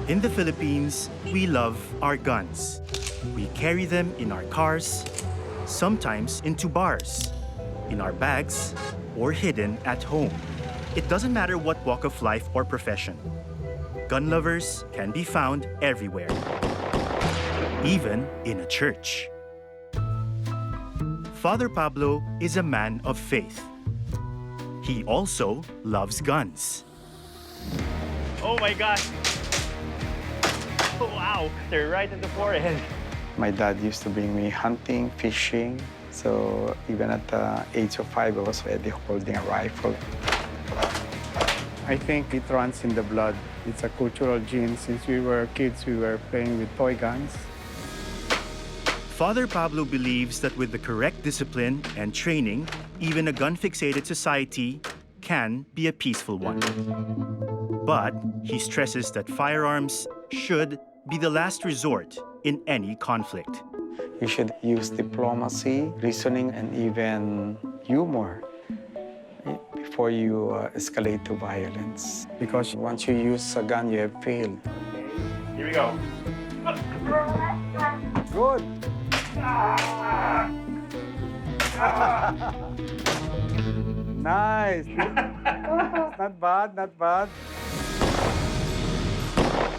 In the Philippines, we love our guns. We carry them in our cars, sometimes into bars, in our bags, or hidden at home. It doesn't matter what walk of life or profession. Gun lovers can be found everywhere, even in a church. Father Pablo is a man of faith. He also loves guns. Oh my gosh! Oh, wow, they're right in the forehead. My dad used to bring me hunting, fishing. So even at the age of 5, I was already holding a rifle. I think it runs in the blood. It's a cultural gene. Since we were kids, we were playing with toy guns. Father Pablo believes that with the correct discipline and training, even a gun-fixated society can be a peaceful one. But he stresses that firearms should be the last resort in any conflict. You should use diplomacy, reasoning, and even humor before you escalate to violence. Because once you use a gun, you have failed. Here we go. Good. Nice. Not bad, not bad.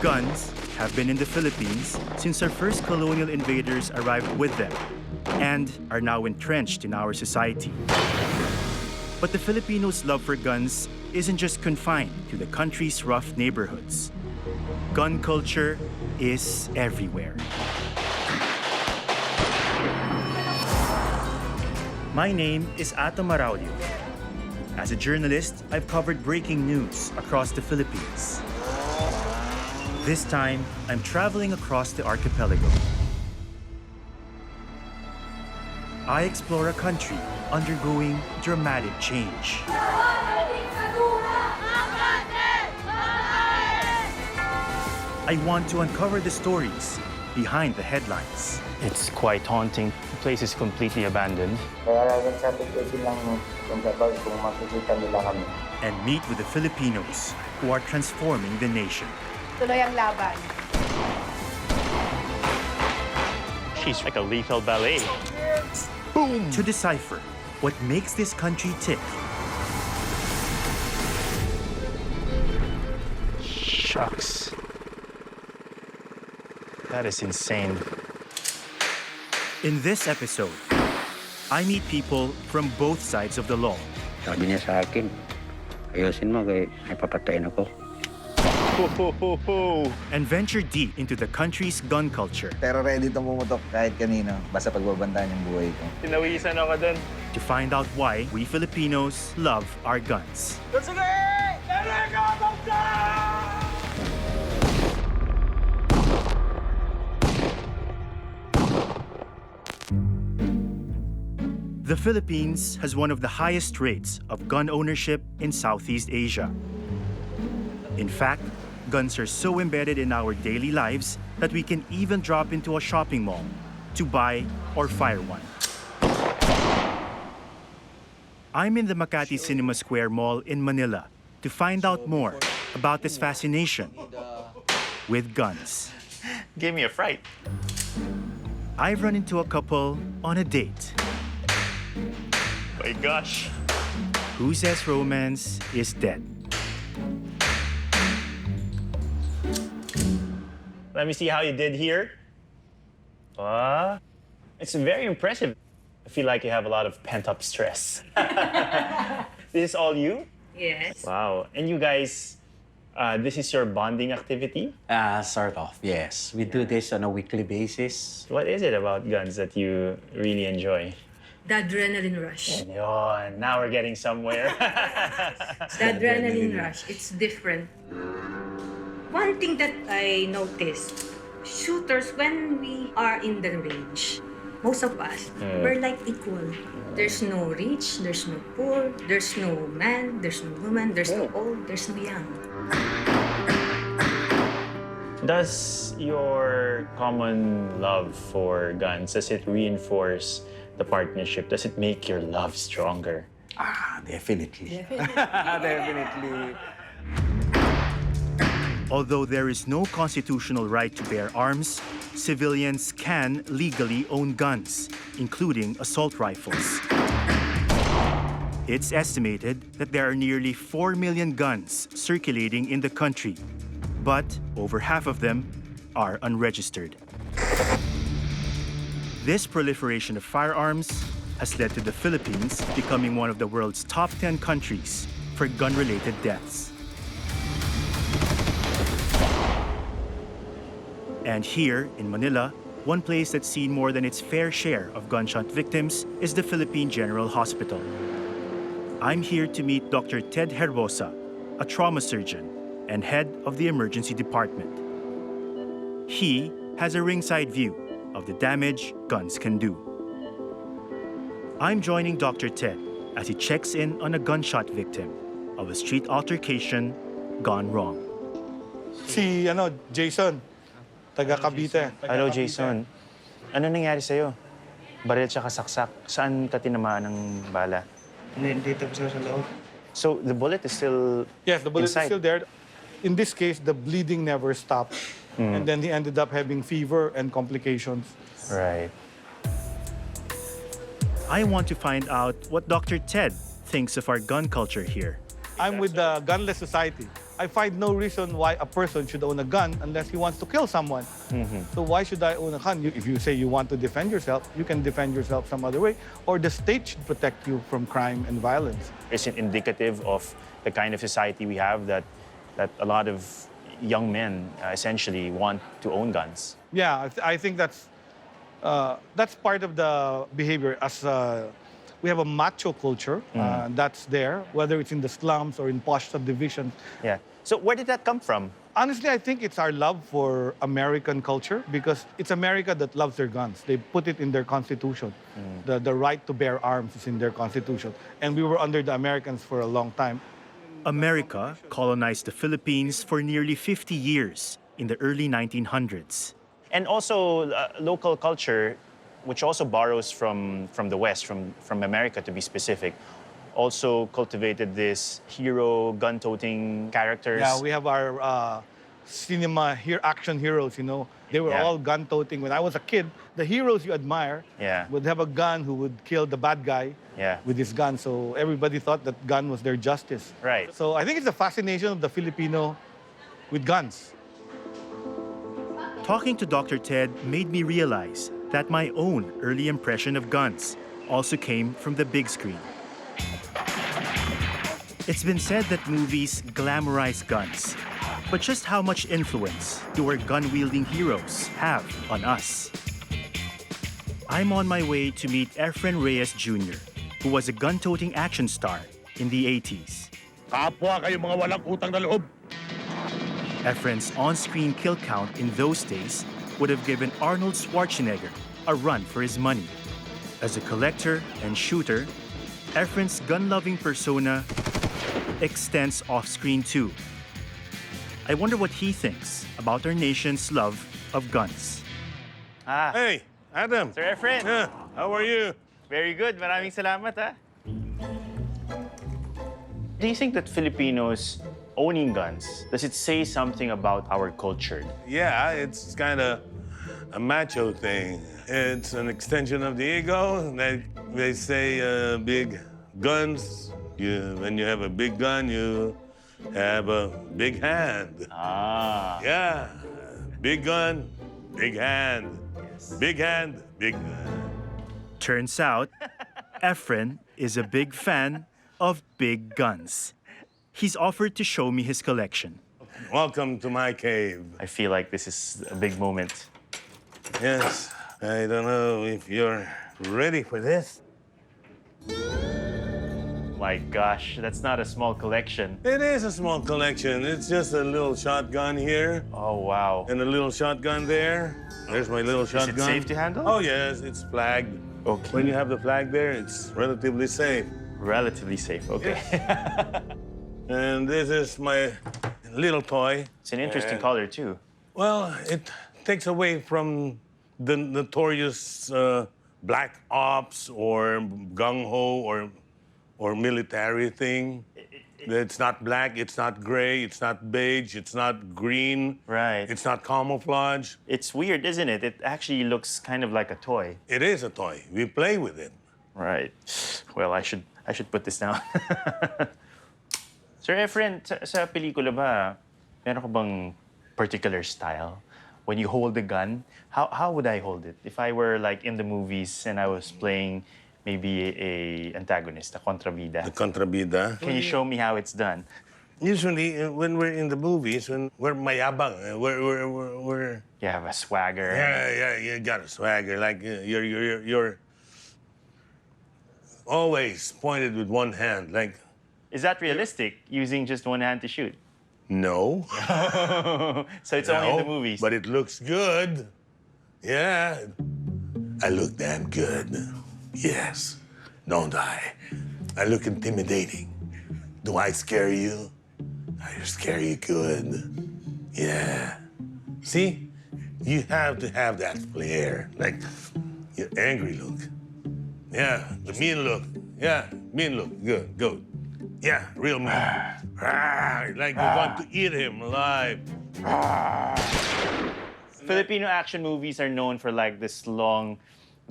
Guns have been in the Philippines since our first colonial invaders arrived with them and are now entrenched in our society. But the Filipinos' love for guns isn't just confined to the country's rough neighborhoods. Gun culture is everywhere. My name is Atom Araullo. As a journalist, I've covered breaking news across the Philippines. This time, I'm traveling across the archipelago. I explore a country undergoing dramatic change. I want to uncover the stories behind the headlines. It's quite haunting. The place is completely abandoned. And meet with the Filipinos who are transforming the nation. Tuloy ang laban. She's like a lethal ballet. Boom! To decipher what makes this country tick. Shucks. That is insane. In this episode, I meet people from both sides of the law. Sabi niya sa akin, ayusin mo kaya may papatayin ako. And venture deep into the country's gun culture. Pero ready itong pumutok kahit kanino, basta pagbabantaan yung buhay ko. Tinawisan ako dun. To find out why we Filipinos love our guns. The Philippines has one of the highest rates of gun ownership in Southeast Asia. In fact, guns are so embedded in our daily lives that we can even drop into a shopping mall to buy or fire one. I'm in the Makati Cinema Square Mall in Manila to find out more about this fascination with guns. Gave me a fright. I've run into a couple on a date. My gosh. Who says romance is dead? Let me see how you did here. It's very impressive. I feel like you have a lot of pent-up stress. This is all you? Yes. Wow. And you guys, this is your bonding activity? Sort of, yes. We do this on a weekly basis. What is it about guns that you really enjoy? The adrenaline rush. Yun, now we're getting somewhere. The adrenaline rush, it's different. One thing that I noticed, shooters, when we are in the range, most of us, we're like equal. There's no rich, there's no poor, there's no man, there's no woman, there's no old, there's no young. Does your common love for guns, does it reinforce the partnership? Does it make your love stronger? Definitely. Definitely. Definitely. Although there is no constitutional right to bear arms, civilians can legally own guns, including assault rifles. It's estimated that there are nearly 4 million guns circulating in the country, but over half of them are unregistered. This proliferation of firearms has led to the Philippines becoming one of the world's top 10 countries for gun-related deaths. And here in Manila, one place that's seen more than its fair share of gunshot victims is the Philippine General Hospital. I'm here to meet Dr. Ted Herbosa, a trauma surgeon and head of the emergency department. He has a ringside view of the damage guns can do. I'm joining Dr. Ted as he checks in on a gunshot victim of a street altercation gone wrong. Si Jason, taga Cavite. Hello, Jason. Ano nangyari sa'yo? Baril tsaka saksak. Saan ka tinamaan ng bala? Dito po sa loob. So, the bullet is still Yes, the bullet inside. is still there. In this case, the bleeding never stopped. And then he ended up having fever and complications. Right. I want to find out what Dr. Ted thinks of our gun culture here. I'm with the Gunless Society. I find no reason why a person should own a gun unless he wants to kill someone. So why should I own a gun? If you say you want to defend yourself, you can defend yourself some other way, or the state should protect you from crime and violence. Is it indicative of the kind of society we have that a lot of young men essentially want to own guns? Yeah, I think that's part of the behavior. As we have a macho culture that's there, whether it's in the slums or in posh subdivisions. Yeah. So where did that come from? Honestly, I think it's our love for American culture because it's America that loves their guns. They put it in their constitution. The right to bear arms is in their constitution. And we were under the Americans for a long time. America colonized the Philippines for nearly 50 years in the early 1900s. And also local culture, which also borrows from the West, from America to be specific, also cultivated this hero gun-toting characters. Yeah, we have our cinema action heroes, They were all gun-toting. When I was a kid, the heroes you admire would have a gun who would kill the bad guy with his gun. So everybody thought that gun was their justice. Right. So I think it's the fascination of the Filipino with guns. Talking to Dr. Ted made me realize that my own early impression of guns also came from the big screen. It's been said that movies glamorize guns, but just how much influence do our gun-wielding heroes have on us? I'm on my way to meet Efren Reyes Jr., who was a gun-toting action star in the 80s. Kapwa kayo mga walang utang na loob. Efren's on-screen kill count in those days would have given Arnold Schwarzenegger a run for his money. As a collector and shooter, Efren's gun-loving persona extends off-screen too. I wonder what he thinks about our nation's love of guns. Hey, Adam. Sir Efren. Yeah, how are you? Very good. Maraming salamat, ha? Do you think that Filipinos owning guns, does it say something about our culture? Yeah, it's kind of a macho thing. It's an extension of the ego. They say big guns. When you have a big gun, you have a big hand. Ah. Yeah, big gun, big hand. Big hand, big hand. Turns out, Efren is a big fan of big guns. He's offered to show me his collection. Welcome to my cave. I feel like this is a big moment. Yes, I don't know if you're ready for this. My gosh, that's not a small collection. It is a small collection. It's just a little shotgun here Oh, wow. and a little shotgun there. There's my little Is shotgun. it safe to handle? Oh, yes, it's flagged. Okay. When you have the flag there, it's relatively safe. Relatively safe, okay. And this is my little toy. It's an interesting color, too. Well, it takes away from the notorious black ops or gung-ho or military thing. It's not black, it's not gray, it's not beige, it's not green. Right. It's not camouflage. It's weird, isn't it? It actually looks kind of like a toy. It is a toy. We play with it. Right. Well, I should put this down. Sir Efren, sa pelikula ba, meron ka bang particular style? When you hold the gun, how would I hold it? If I were like in the movies and I was playing maybe a antagonist, a kontrabida. The kontrabida. Can you show me how it's done? Usually, when we're in the movies, when we're mayabang, we're You have a swagger. yeah, you got a swagger. Like you're always pointed with one hand. Like, Is that realistic, using just one hand to shoot? no. So it's only in the No, movies. but it looks good. Yeah. I look damn good. Yes. Don't I? I look intimidating. Do I scare you? I scare you good. Yeah. See? You have to have that flair. Like your angry look. Yeah. The mean look. Yeah. Mean look. Good. Good. Yeah. Real mean. Like you want to eat him alive. Filipino action movies are known for like this long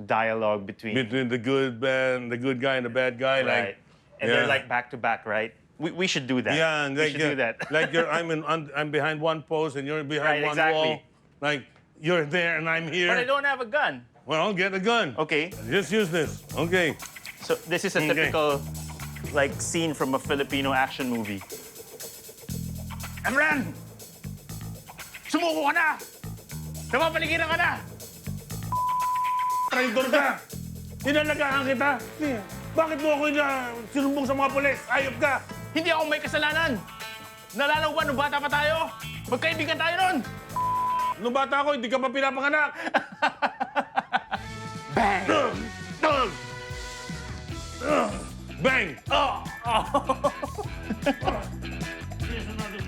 dialogue between Between the good man, the good guy and the bad guy. right, Like, and they're like back to back, right? We should do that. yeah, and we like, should do that. like I'm behind one post and you're behind Right, one exactly. wall. Like you're there and I'm here. But I don't have a gun. Well, get a gun. Okay, Just use this. Okay. so this is a Okay. typical like scene from a Filipino action movie. Emran! Sumuko ka na! Napapaligiran ka na! Traitor ka! Tinalagaan kita! Bakit mo ako sinumbong sa mga pulis? Ayop ka! Hindi ako may kasalanan! Nalala mo ba nung bata pa tayo? Magkaibigan tayo nun! Nung bata ako, hindi ka pa pinapanganak! Bang! Bang!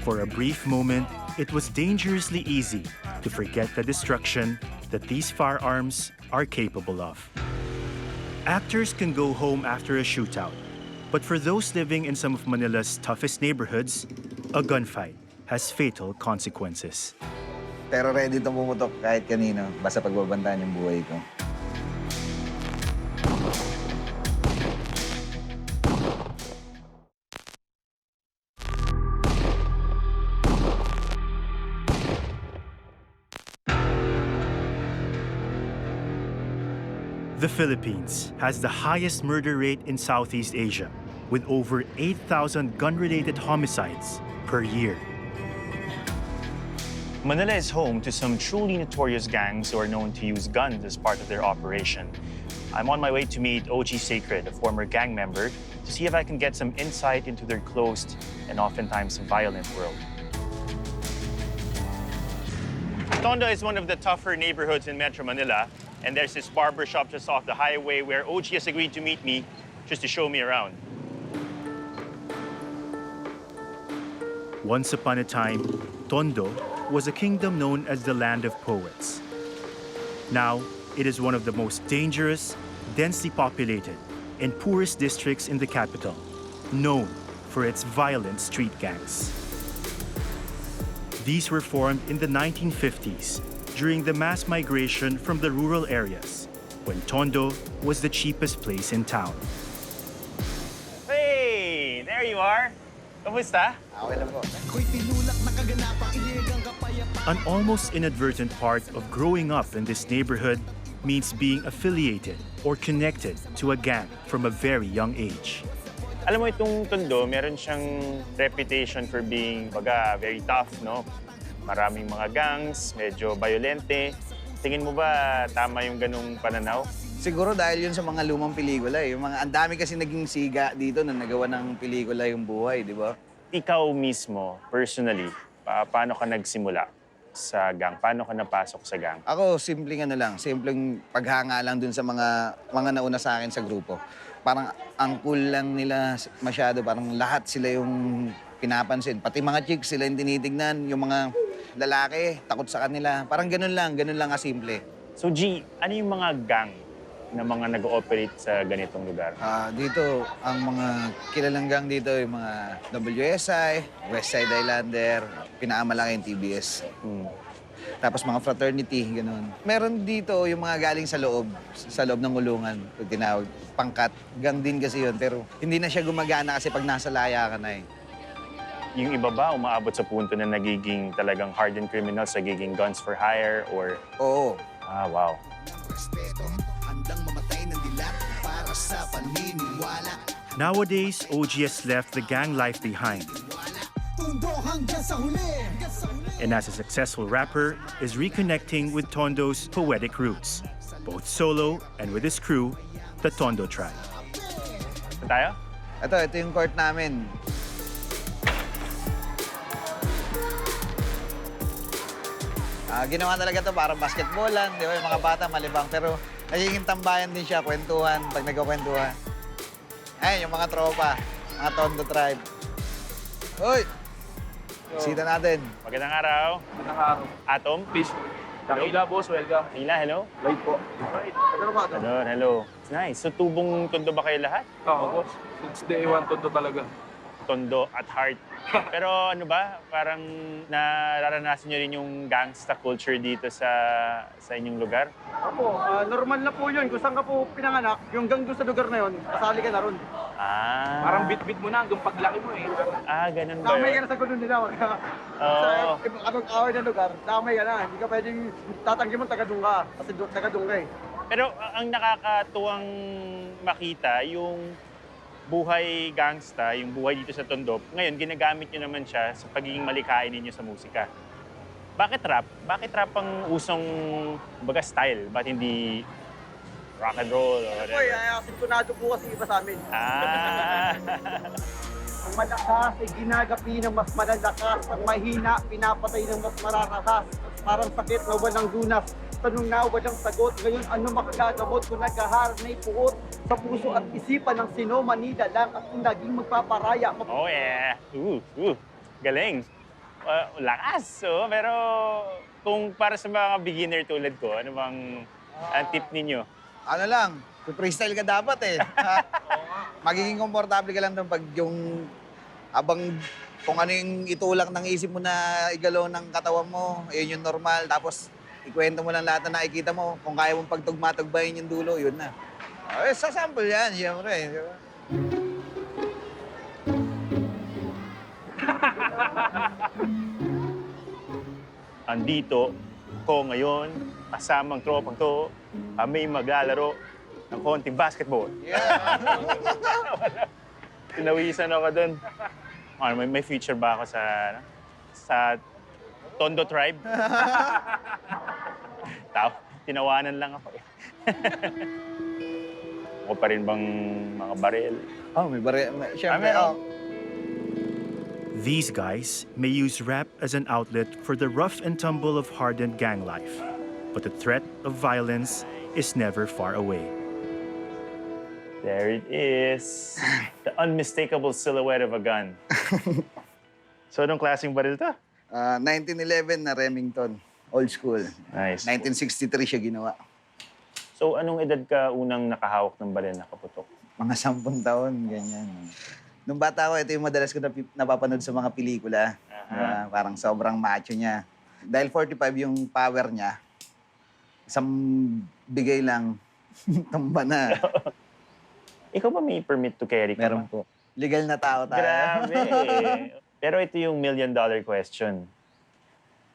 For a brief moment, it was dangerously easy to forget the destruction that these firearms are capable of. Actors can go home after a shootout, but for those living in some of Manila's toughest neighborhoods, a gunfight has fatal consequences. Pero ready to pumutok kahit kanino, basta pagbabantaan yung buhay ko. The Philippines has the highest murder rate in Southeast Asia, with over 8,000 gun-related homicides per year. Manila is home to some truly notorious gangs who are known to use guns as part of their operation. I'm on my way to meet OG Sacred, a former gang member, to see if I can get some insight into their closed and oftentimes violent world. Tondo is one of the tougher neighborhoods in Metro Manila, and there's this barber shop just off the highway where OG has agreed to meet me just to show me around. Once upon a time, Tondo was a kingdom known as the land of poets. Now, it is one of the most dangerous, densely populated, and poorest districts in the capital, known for its violent street gangs. These were formed in the 1950s during the mass migration from the rural areas, when Tondo was the cheapest place in town. Hey, there you are. Kamusta? Okay lang po. An almost inadvertent part of growing up in this neighborhood means being affiliated or connected to a gang from a very young age. Alam mo, itong Tondo, meron siyang reputation for being, very tough, no? Maraming mga gangs, medyo violente. Tingin mo ba tama yung ganung pananaw? Siguro dahil yun sa mga lumang pelikula eh. Ang dami kasi naging siga dito na nagawa ng pelikula yung buhay, di ba? Ikaw mismo, personally, paano ka nagsimula sa gang? Paano ka napasok sa gang? Ako, simpleng simpleng paghanga lang dun sa mga nauna sa akin sa grupo. Parang ang cool lang nila masyado, parang lahat sila yung pinapansin. Pati mga chicks sila yung tinitignan, yung mga lalaki, takot sa kanila. Parang ganun lang kasimple. So G, ano yung mga gang ng mga nag-ooperate sa ganitong lugar? Dito, ang mga kilalang gang dito, yung mga WSI, West Side Islander, pinakamalaki yung TBS. Tapos mga fraternity, gano'n. Meron dito yung mga galing sa loob ng ulungan, kung tinawag, pangkat. Gang din kasi yun, pero hindi na siya gumagana kasi pag nasa laya ka na eh. Yung iba ba umaabot sa punto na nagiging talagang hardened criminals, nagiging guns for hire or... Oo. Wow. Nowadays, OG has left the gang life behind. And as a successful rapper, is reconnecting with Tondo's poetic roots, both solo and with his crew, the Tondo Tribe. Tayo? Ito yung court namin. Ginawa talaga to parang basketballan, di ba? Yung mga bata malibang, pero nagiging tambayan din siya, kwentuhan, pag nagkakwentuhan. Ayun, yung mga tropa, mga Tondo Tribe. Uy! Sita natin. Magandang araw. Magandang araw. Atom? Peace. Dakila, boss. Welcome. Hila, hello? Live po. Ano ba ito? Hello. It's nice. So, tubong Tondo ba kayo lahat? Oo, boss. Since day one, Tondo talaga. Tondo at heart. Pero ano ba, parang nararanasan nyo rin yung gangsta culture dito sa inyong lugar? Opo, normal na po yun. Kung saan ka po pinanganak, yung gang doon sa lugar na yun, kasali ka na ron. Parang bit-bit mo na hanggang paglaki mo eh. Ganun ba Damay ka yun? na sa gulo nila. Sa anong hour na lugar, damay ka na. Hindi ka pwedeng tatanggi mo taga-dung ka. Kasi taga-dung ka eh. Pero ang nakakatuwang makita, yung buhay gangsta, yung buhay dito sa Tondo, ngayon ginagamit nyo naman siya sa pagiging malikain ninyo sa musika. Bakit rap? Bakit rap ang usong baga style? Ba't hindi rock and roll or whatever? Uy, sintonado po kasi iba sa amin. Ang malakas ay ginagapi ng mas malalakas. Ang mahina, pinapatay ng mas mararakas. Parang sakit na walang lunas. Tanong na walang sagot. Ngayon, ano makagagamot kung nagkaharap na ipuot sa puso at isipan ng sino Manila lang at kung naging magpaparaya. Oh yeah! Galing! Lakas! Pero kung para sa mga beginner tulad ko, ano bang ang tip ninyo? Ano lang, freestyle ka dapat eh. Magiging komportable ka lang doon pag yung abang kung ano yung itulak ng isip mo na igalaw ng katawan mo, yun yung normal. Tapos ikwento mo lang lahat na nakikita mo. Kung kaya mong pagtugma-tugbayin yung dulo, yun na. Sa sample yan, siyempre. Di ba? Andito ko ngayon, kasamang tropang to, kami maglalaro ng konting basketball. Yeah. Tinawisan ako dun. May future ba ako sa Tondo Tribe? Tinawanan lang ako eh. Ako pa rin bang mga baril? May baril. Siyempre, These guys may use rap as an outlet for the rough and tumble of hardened gang life, but the threat of violence is never far away. There it is. The unmistakable silhouette of a gun. So, anong klaseng baril to? 1911 na Remington. Old school. Nice. 1963 siya ginawa. So, anong edad ka unang nakahawak ng baril na kaputok? Mga 10 taon, ganyan. Nung bata ko, ito yung madalas ko napapanood sa mga pelikula. Parang sobrang macho niya. Dahil 45 yung power niya, isang bigay lang, tamba na. Ikaw ba may permit to carry ka? Meron po. Legal na tao tayo. Grabe. Pero ito yung $1 million question.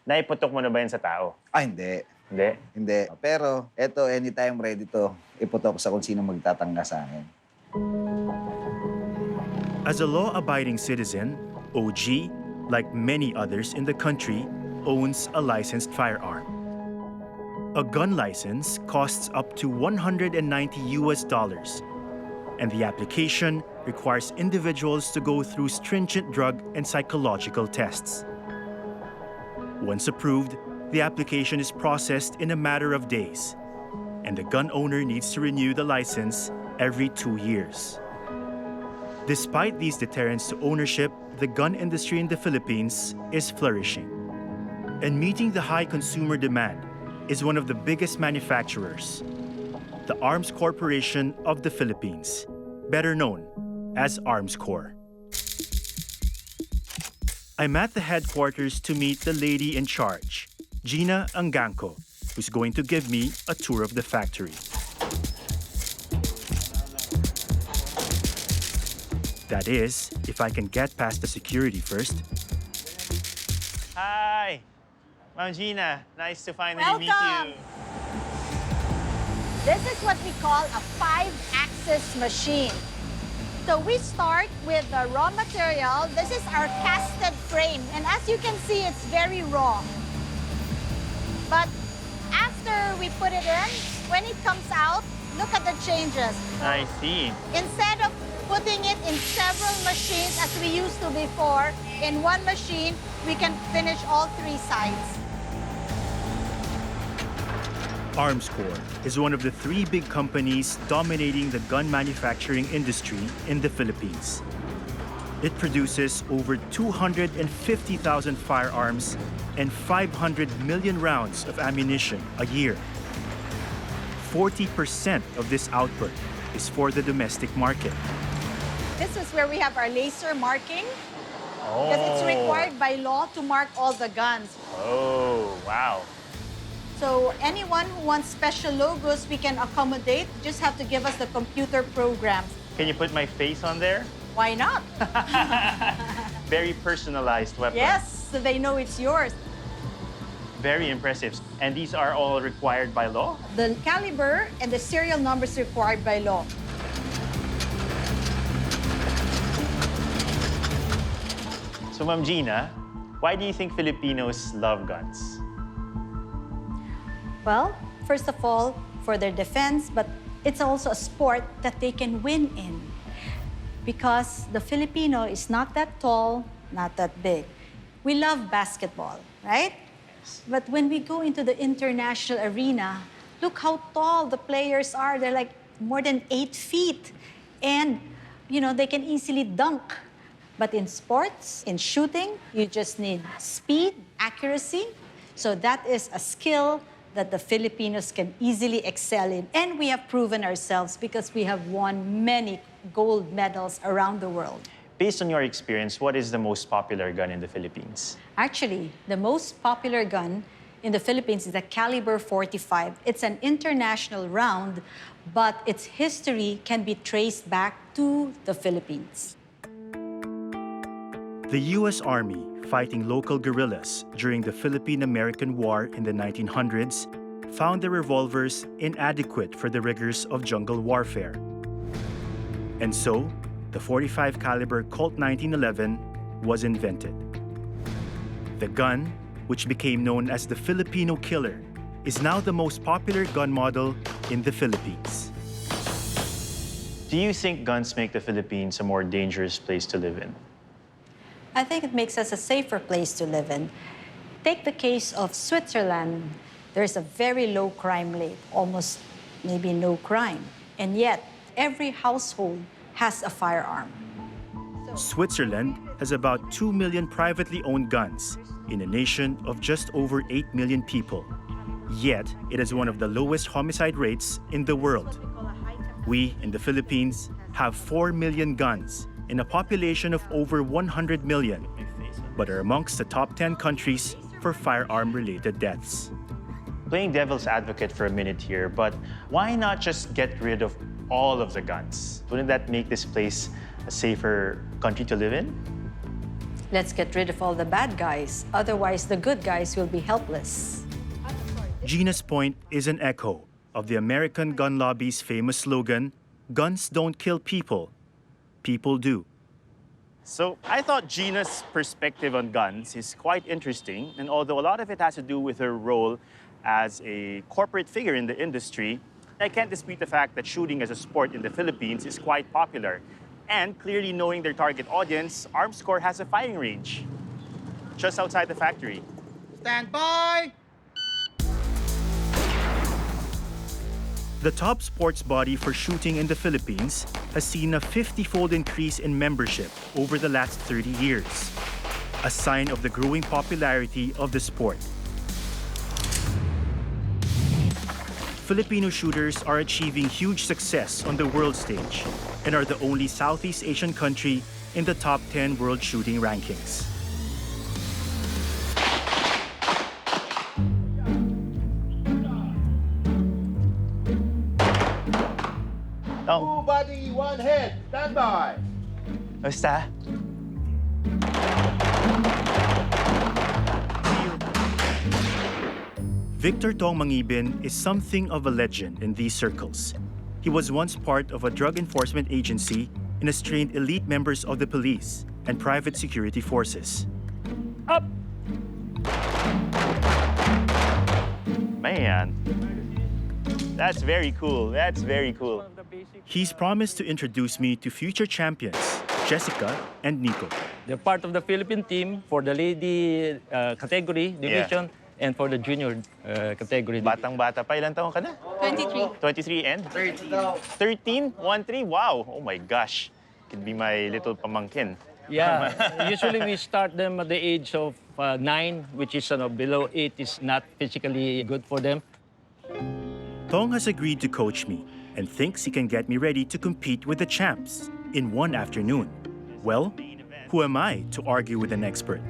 Naiputok mo na ba yan sa tao? Hindi. Hindi? Hindi. Pero ito, anytime ready to, iputok sa kung sino magtatangga sa akin. As a law-abiding citizen, OG, like many others in the country, owns a licensed firearm. A gun license costs up to $190 US, and the application requires individuals to go through stringent drug and psychological tests. Once approved, the application is processed in a matter of days, and the gun owner needs to renew the license every 2 years. Despite these deterrents to ownership, the gun industry in the Philippines is flourishing. And meeting the high consumer demand is one of the biggest manufacturers. the Arms Corporation of the Philippines, better known as Arms Corps. I'm at the headquarters to meet the lady in charge, Gina Angangco, who's going to give me a tour of the factory. That is, if I can get past the security first. Hi, Ma'am Gina. Nice to finally meet Welcome. you. This is what we call a 5-axis machine. So we start with the raw material. This is our casted frame. And as you can see, it's very raw. But after we put it in, when it comes out, look at the changes. I see. Instead of putting it in several machines as we used to before, in one machine, we can finish all 3 sides. Arms Corps is one of the 3 big companies dominating the gun manufacturing industry in the Philippines. It produces over 250,000 firearms and 500 million rounds of ammunition a year. 40% of this output is for the domestic market. This is where we have our laser marking, because it's required by law to mark all the guns. Oh, wow. So anyone who wants special logos, we can accommodate. Just have to give us the computer programs. Can you put my face on there? Why not? Very personalized weapon. Yes, so they know it's yours. Very impressive. And these are all required by law? The caliber and the serial numbers required by law. So, Ma'am Gina, why do you think Filipinos love guns? Well, first of all, for their defense, but it's also a sport that they can win in. Because the Filipino is not that tall, not that big. We love basketball, right? But when we go into the international arena, look how tall the players are. They're like more than 8 feet. And, you know, they can easily dunk. But in sports, in shooting, you just need speed, accuracy. So that is a skill that the Filipinos can easily excel in. And we have proven ourselves because we have won many gold medals around the world. Based on your experience, what is the most popular gun in the Philippines? Actually, the most popular gun in the Philippines is the caliber 45. It's an international round, but its history can be traced back to the Philippines. The U.S. Army, fighting local guerrillas during the Philippine-American War in the 1900s, found the revolvers inadequate for the rigors of jungle warfare. And so, the 45 caliber Colt 1911 was invented. The gun, which became known as the Filipino Killer, is now the most popular gun model in the Philippines. Do you think guns make the Philippines a more dangerous place to live in? I think it makes us a safer place to live in. Take the case of Switzerland. There's a very low crime rate, almost maybe no crime. And yet, every household has a firearm. Switzerland has about 2 million privately owned guns in a nation of just over 8 million people. Yet, it has one of the lowest homicide rates in the world. We, in the Philippines, have 4 million guns in a population of over 100 million, but are amongst the top 10 countries for firearm-related deaths. Playing devil's advocate for a minute here, but why not just get rid of all of the guns? Wouldn't that make this place a safer country to live in? Let's get rid of all the bad guys. Otherwise, the good guys will be helpless. Gina's point is an echo of the American gun lobby's famous slogan, "Guns don't kill people, people do." So I thought Gina's perspective on guns is quite interesting, and although a lot of it has to do with her role as a corporate figure in the industry, I can't dispute the fact that shooting as a sport in the Philippines is quite popular. And clearly knowing their target audience, Arms Corps has a firing range just outside the factory. Stand by! The top sports body for shooting in the Philippines has seen a 50-fold increase in membership over the last 30 years, a sign of the growing popularity of the sport. Filipino shooters are achieving huge success on the world stage and are the only Southeast Asian country in the top 10 world shooting rankings. Tong, Body, one head, stand by. basta. Victor Tong Mangibin is something of a legend in these circles. He was once part of a drug enforcement agency and has trained elite members of the police and private security forces. Up! Man, that's very cool. That's very cool. He's promised to introduce me to future champions, Jessica and Nico. They're part of the Philippine team for the lady category division and for the junior category. Batang-bata pa. Ilan taon ka na? 23. 23 and? 13. 13? 1-3? Wow. Oh my gosh. Could be my little pamangkin. Yeah, usually we start them at the age of 9, which is below 8 is not physically good for them. Tong has agreed to coach me and thinks he can get me ready to compete with the champs in one afternoon. Well, who am I to argue with an expert?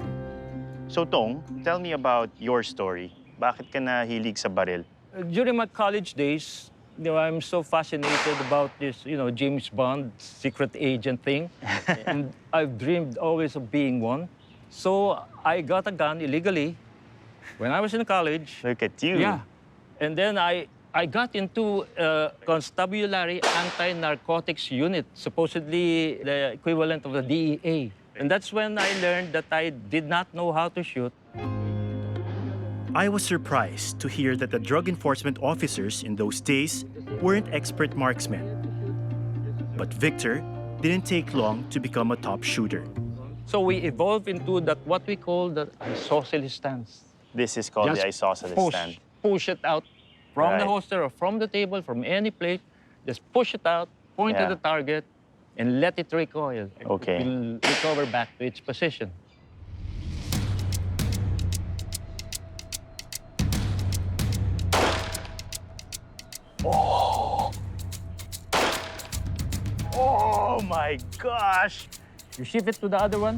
So Tong, tell me about your story. Bakit ka nahilig sa baril? During my college days, I'm so fascinated about this, James Bond secret agent thing. And I've dreamed always of being one. So I got a gun illegally when I was in college. Look at you. Yeah. And then I got into a constabulary anti-narcotics unit, supposedly the equivalent of the DEA. And that's when I learned that I did not know how to shoot. I was surprised to hear that the drug enforcement officers in those days weren't expert marksmen. But Victor didn't take long to become a top shooter. So we evolved into what we call the isosceles stance. This is called Just the isosceles push, stand. push it out from the Right. holster or from the table, from any plate. Just push it out, point Yeah. to the target, and let it recoil. Okay. It will recover back to its position. Oh my gosh! You shift it to the other one.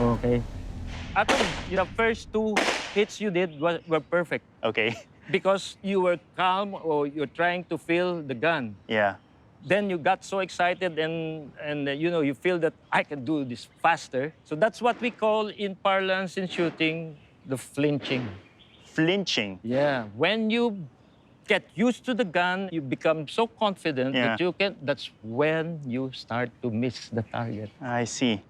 Okay. Atom, the first 2 hits you did were perfect Okay. because you were calm or you're trying to feel the gun. Yeah. Then you got so excited and you feel that I can do this faster. So that's what we call in parlance in shooting the flinching. Flinching. Yeah. When you get used to the gun, you become so confident that that's when you start to miss the target. I see.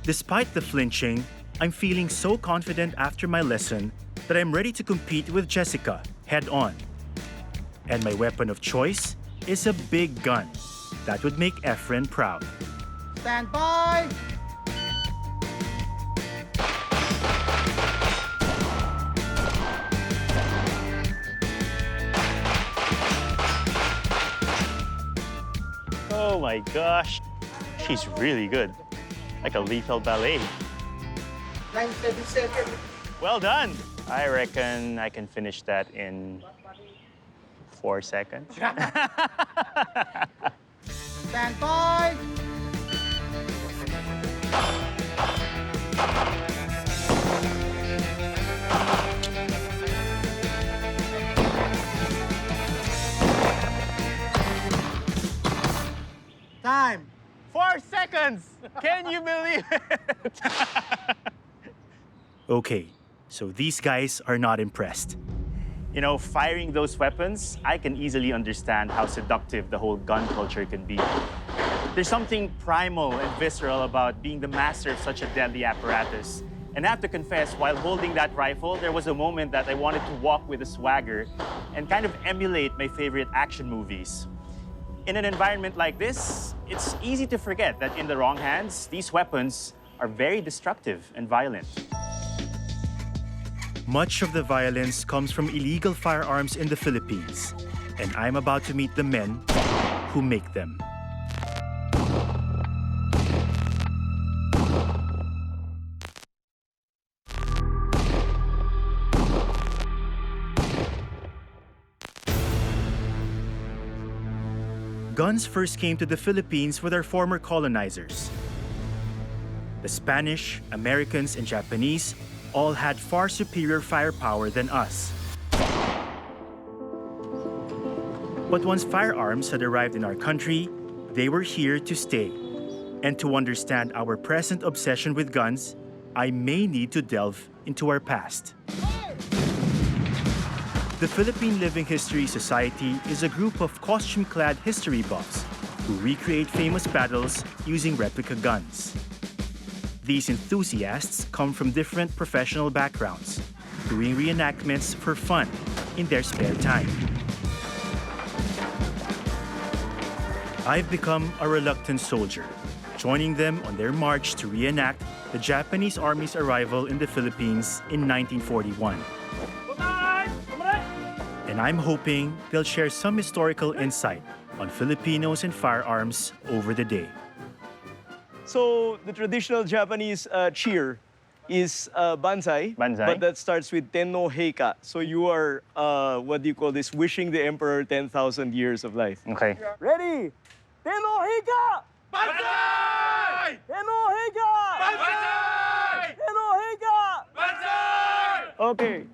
Despite the flinching, I'm feeling so confident after my lesson that I'm ready to compete with Jessica head-on. And my weapon of choice is a big gun. That would make Efren proud. Stand by. Oh my gosh. She's really good. Like a lethal ballet. 977. Well done. I reckon I can finish that in 4 seconds. Stand by. Time. 4 seconds! Can you believe it? Okay, so these guys are not impressed. You know, firing those weapons, I can easily understand how seductive the whole gun culture can be. There's something primal and visceral about being the master of such a deadly apparatus. And I have to confess, while holding that rifle, there was a moment that I wanted to walk with a swagger and kind of emulate my favorite action movies. In an environment like this, it's easy to forget that in the wrong hands, these weapons are very destructive and violent. Much of the violence comes from illegal firearms in the Philippines, and I'm about to meet the men who make them. Guns first came to the Philippines with our former colonizers. The Spanish, Americans, and Japanese all had far superior firepower than us. But once firearms had arrived in our country, they were here to stay. And to understand our present obsession with guns, I may need to delve into our past. The Philippine Living History Society is a group of costume-clad history buffs who recreate famous battles using replica guns. These enthusiasts come from different professional backgrounds, doing reenactments for fun in their spare time. I've become a reluctant soldier, joining them on their march to reenact the Japanese Army's arrival in the Philippines in 1941. And I'm hoping they'll share some historical insight on Filipinos and firearms over the day. So the traditional Japanese cheer is banzai, but that starts with tenno heika. So you are, what do you call this, wishing the emperor 10,000 years of life. Okay. Ready? Tenno heika! Banzai! Tenno heika! Banzai! Tenno heika! Banzai! Okay.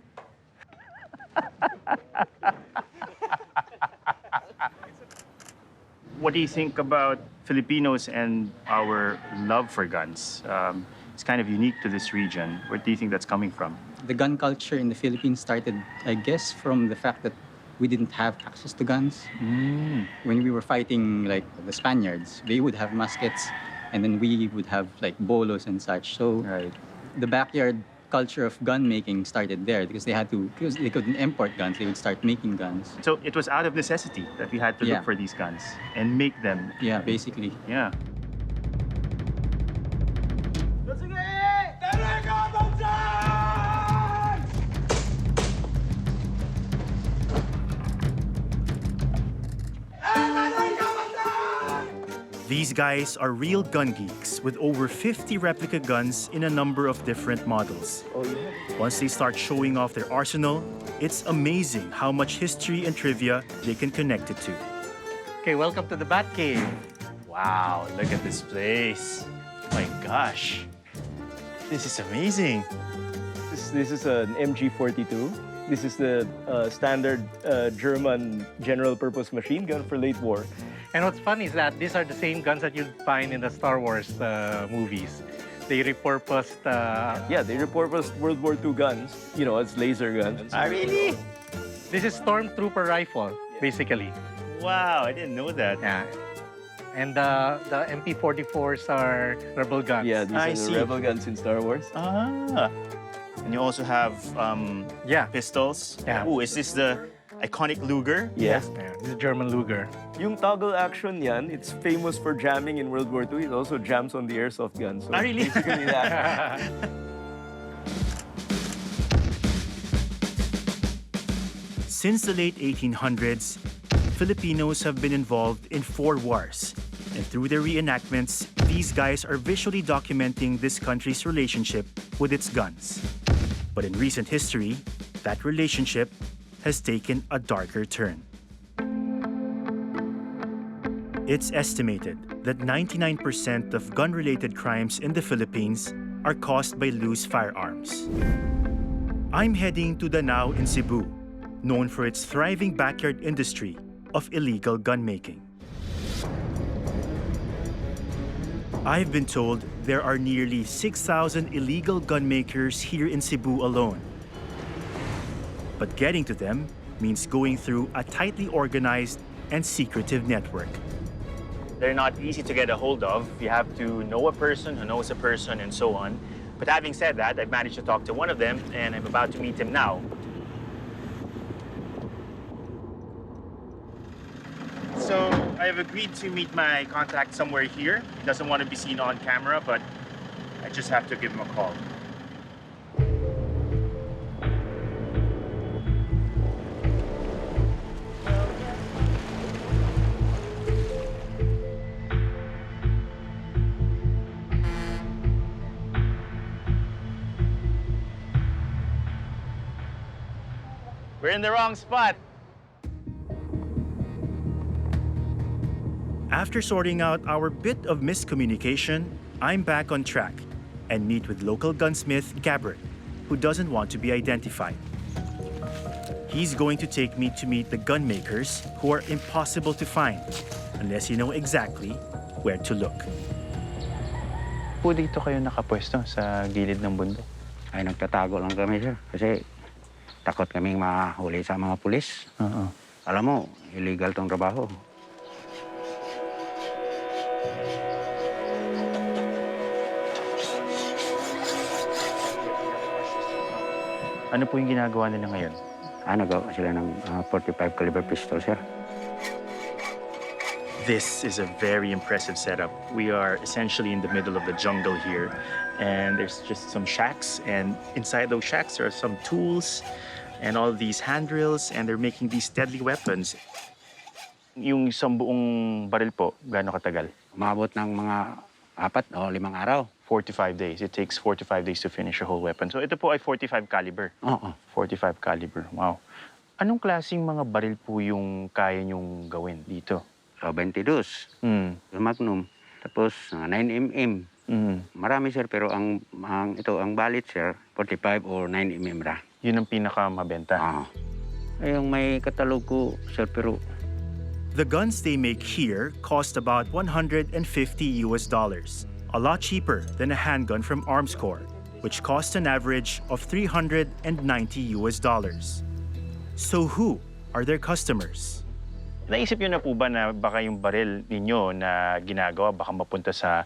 What do you think about Filipinos and our love for guns? It's kind of unique to this region. Where do you think that's coming from? The gun culture in the Philippines started, I guess, from the fact that we didn't have access to guns. When we were fighting like the Spaniards, they would have muskets, and then we would have like bolos and such. So the backyard culture of gun making started there because they couldn't import guns, they would start making guns. So it was out of necessity that we had to look for these guns and make them. Yeah, basically. Yeah. These guys are real gun geeks with over 50 replica guns in a number of different models. Once they start showing off their arsenal, it's amazing how much history and trivia they can connect it to. Okay, welcome to the Bat Cave. Wow, look at this place. My gosh. This is amazing. This is an MG42. This is the standard German general-purpose machine gun for late war. And what's fun is that these are the same guns that you'd find in the Star Wars movies. They repurposed... Yeah, they repurposed World War II guns, you know, as laser guns. Really? This is Stormtrooper rifle, basically. Wow, I didn't know that. Yeah. And the MP44s are rebel guns. Yeah, these are the rebel guns in Star Wars. Ah. And you also have pistols. Yeah. Ooh, is this the iconic Luger? Yes. Yeah, this is German Luger. Yung toggle action yan, it's famous for jamming in World War II. It also jams on the airsoft gun. So really? Basically that. Since the late 1800s, Filipinos have been involved in 4 wars. And through their reenactments, these guys are visually documenting this country's relationship with its guns. But in recent history, that relationship has taken a darker turn. It's estimated that 99% of gun-related crimes in the Philippines are caused by loose firearms. I'm heading to Danao in Cebu, known for its thriving backyard industry of illegal gun making. I've been told there are nearly 6,000 illegal gun makers here in Cebu alone. But getting to them means going through a tightly organized and secretive network. They're not easy to get a hold of. You have to know a person who knows a person and so on. But having said that, I've managed to talk to one of them and I'm about to meet him now. So I've agreed to meet my contact somewhere here. He doesn't want to be seen on camera, but I just have to give him a call. We're in the wrong spot. After sorting out our bit of miscommunication, I'm back on track and meet with local gunsmith Gabbert, who doesn't want to be identified. He's going to take me to meet the gun makers who are impossible to find unless you know exactly where to look. Po dito kayo nakapwesto sa gilid ng bundok? Ay, nagtatago lang kami, sir. Kasi takot kaming mahuli sa mga pulis. Alam mo, illegal tong trabaho. Ano po yung ginagawa nila ngayon? Nagawa sila ng 45 caliber pistol, sir. This is a very impressive setup. We are essentially in the middle of the jungle here, and there's just some shacks, and inside those shacks there are some tools and all these handrails, and they're making these deadly weapons. Yung isang buong baril po, gaano katagal? Umabot ng mga 4 o 5 araw. 45 days. It takes 45 days to finish a whole weapon. So ito po ay 45 caliber. Oo. 45 caliber. Wow. Anong klaseng mga baril po yung kaya nyong gawin dito? So, 22. Magnum. Tapos, 9mm. Marami, sir, pero ang balit, sir, 45 or 9mm ra. Yun ang pinakamabenta? Yung may katalog ko, sir, pero... The guns they make here cost about $150 US, a lot cheaper than a handgun from Arms Corps, which costs an average of $390 US. So who are their customers? Naisip nyo na po ba na baka yung baril ninyo na ginagawa baka mapunta sa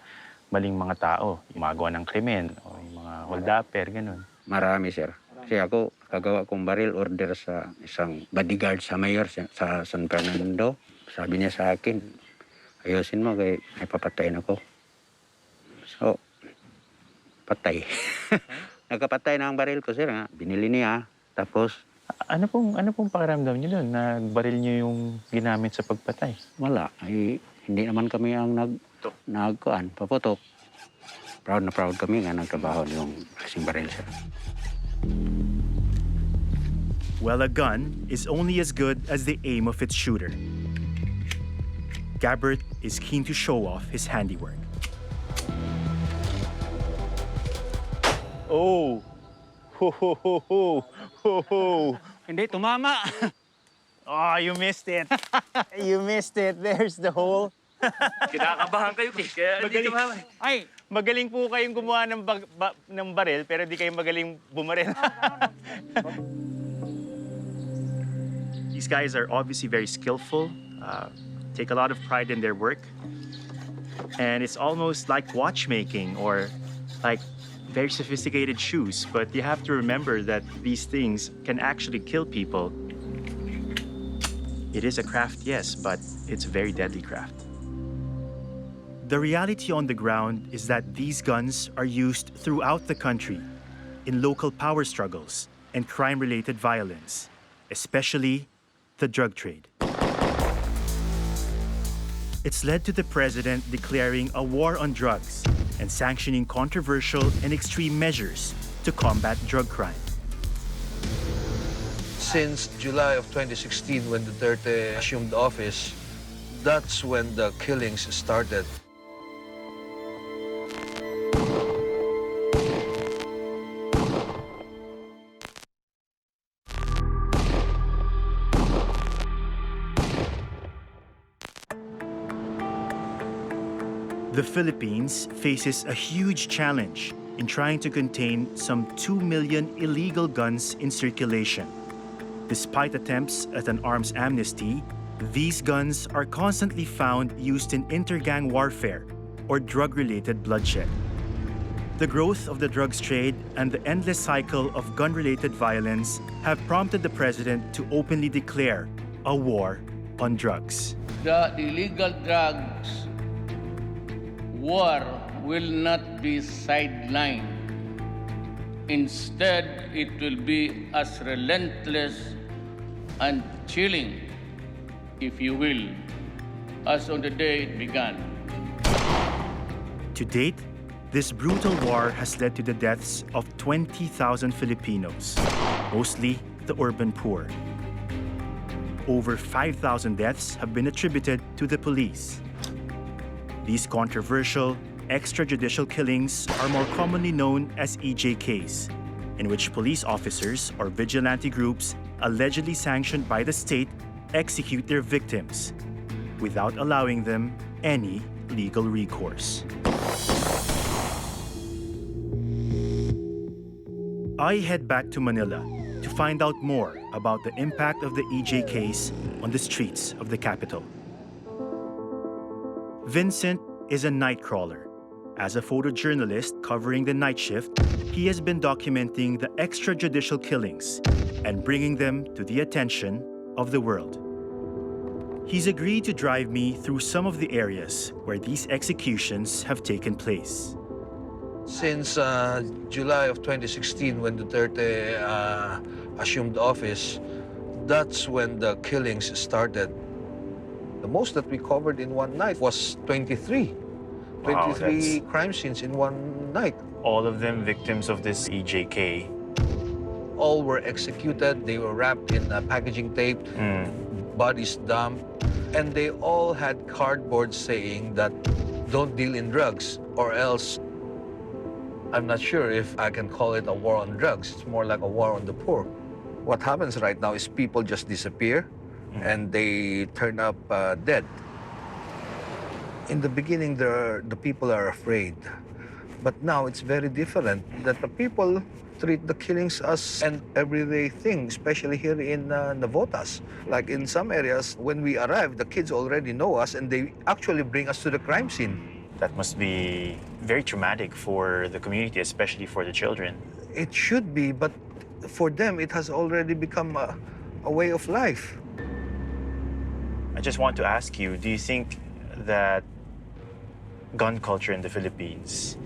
maling mga tao? Yung magawa ng krimen o yung mga holdapper, ganun? Marami, sir. Kasi ako, kagawa kong baril order sa isang bodyguard sa mayor sa San Fernando. Sabi niya sa akin, ayusin mo kay may papatayin ako. So, patay. Nagkapatay na ang baril ko, sir. Binili niya. Tapos, Ano pong pakiramdam niyo doon na baril niyo yung ginamit sa pagpatay? wala. Ay, hindi naman kami ang nagkuan, paputok. Proud na proud kami nga nagtrabaho yung kasing baril, sir. Well, a gun is only as good as the aim of its shooter. Gabbert is keen to show off his handiwork. Oh! Ho, ho, ho, ho! Ho, ho! Hindi, tumama. Oh, you missed it. You missed it. There's the hole. Kinakabahan kayo, kaya hindi tumama. Ay, magaling po kayong gumawa ng baril, pero di kayo magaling bumaril. These guys are obviously very skillful, take a lot of pride in their work, and it's almost like watchmaking or like very sophisticated shoes, but you have to remember that these things can actually kill people. It is a craft, yes, but it's a very deadly craft. The reality on the ground is that these guns are used throughout the country in local power struggles and crime-related violence, especially the drug trade. It's led to the president declaring a war on drugs and sanctioning controversial and extreme measures to combat drug crime. Since July of 2016, when Duterte assumed office, that's when the killings started. The Philippines faces a huge challenge in trying to contain some 2 million illegal guns in circulation. Despite attempts at an arms amnesty, these guns are constantly found used in inter-gang warfare or drug-related bloodshed. The growth of the drugs trade and the endless cycle of gun-related violence have prompted the president to openly declare a war on drugs. The illegal drugs war will not be sidelined. Instead, it will be as relentless and chilling, if you will, as on the day it began. To date, this brutal war has led to the deaths of 20,000 Filipinos, mostly the urban poor. Over 5,000 deaths have been attributed to the police. These controversial, extrajudicial killings are more commonly known as EJKs, in which police officers or vigilante groups allegedly sanctioned by the state execute their victims without allowing them any legal recourse. I head back to Manila to find out more about the impact of the EJKs on the streets of the capital. Vincent is a night crawler. As a photojournalist covering the night shift, he has been documenting the extrajudicial killings and bringing them to the attention of the world. He's agreed to drive me through some of the areas where these executions have taken place. Since July of 2016, when Duterte assumed office, that's when the killings started. The most that we covered in one night was 23. Wow, 23 crime scenes in one night. All of them victims of this EJK. All were executed. They were wrapped in packaging tape, bodies dumped, and they all had cardboards saying that don't deal in drugs or else. I'm not sure if I can call it a war on drugs. It's more like a war on the poor. What happens right now is people just disappear and they turn up dead. In the beginning, the people are afraid. But now it's very different, that the people treat the killings as an everyday thing, especially here in Navotas. Like in some areas, when we arrive, the kids already know us and they actually bring us to the crime scene. That must be very traumatic for the community, especially for the children. It should be, but for them, it has already become a way of life. I just want to ask you, do you think that gun culture in the Philippines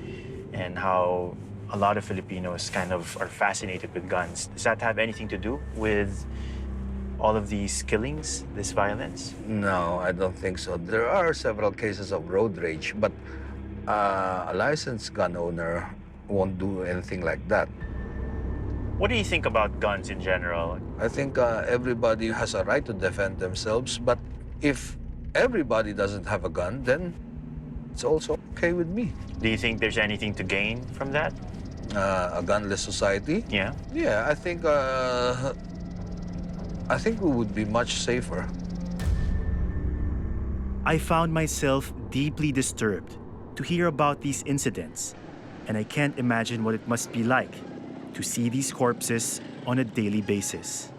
and how a lot of Filipinos kind of are fascinated with guns, does that have anything to do with all of these killings, this violence? No, I don't think so. There are several cases of road rage, but a licensed gun owner won't do anything like that. What do you think about guns in general? I think everybody has a right to defend themselves, but if everybody doesn't have a gun, then it's also okay with me. Do you think there's anything to gain from that? A gunless society? Yeah. Yeah, I think we would be much safer. I found myself deeply disturbed to hear about these incidents, and I can't imagine what it must be like to see these corpses on a daily basis.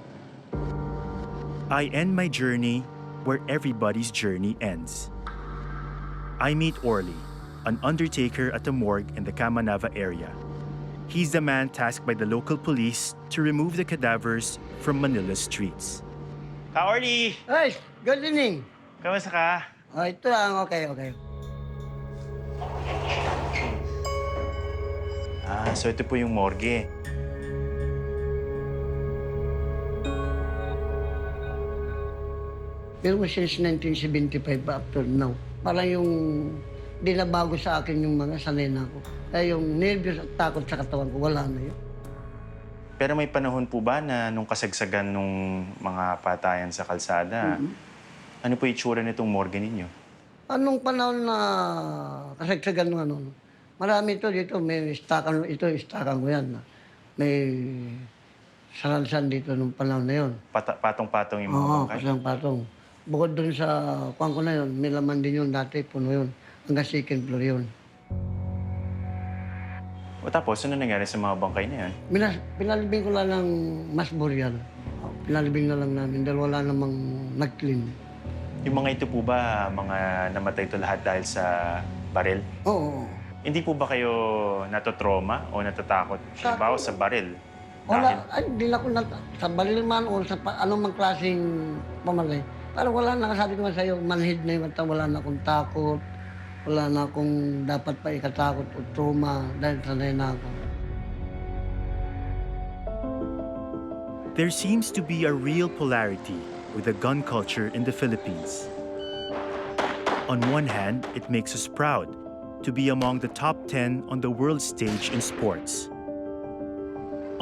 I end my journey where everybody's journey ends. I meet Orly, an undertaker at the morgue in the Kamanava area. He's the man tasked by the local police to remove the cadavers from Manila's streets. Orly! Hey, good evening. Kamusta ka? Oh, ito lang, okay. So ito po yung morgue. Pero since 1975 up to now, parang yung di na bago sa akin yung mga sanay na ako. Kaya yung nervous at takot sa katawan ko, wala na yun. Pero may panahon po ba na nung kasagsagan nung mga patayan sa kalsada, ano po itsura nitong morgue ninyo? Anong panahon na kasagsagan ng ano? Marami ito dito, may istakan, ito istakan ko yan. May salansan dito nung panahon na yun. Patong-patong yung mga bangkay? Oo, patong. Bukod dun sa kuwan ko na yun, may laman din yun dati, puno yun. Hanggang second floor yun. O tapos, ano nangyari sa mga bangkay na yun? Pinalibing ko lang ng mass burial. Pinalibing na lang namin dahil wala namang nag-clean. Yung mga ito po ba, mga namatay ito lahat dahil sa baril? Oo. Hindi po ba kayo natotrauma o natatakot? Halimbawa sa baril? Wala, hindi na ako sa baril man o sa anumang klaseng pamalay. Parang wala na, sabi ko sa'yo, manhid na yung mata, wala na akong takot. Wala na akong dapat pa ikatakot o trauma dahil sanay na ako. There seems to be a real polarity with the gun culture in the Philippines. On one hand, it makes us proud to be among the top 10 on the world stage in sports.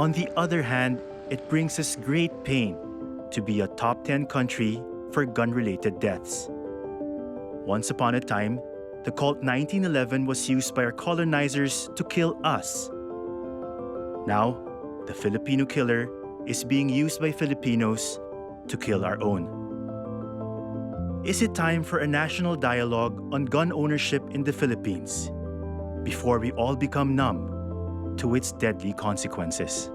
On the other hand, it brings us great pain to be a top 10 country for gun-related deaths. Once upon a time, The Colt 1911 was used by our colonizers to kill us. Now, the Filipino killer is being used by Filipinos to kill our own. Is it time for a national dialogue on gun ownership in the Philippines before we all become numb to its deadly consequences?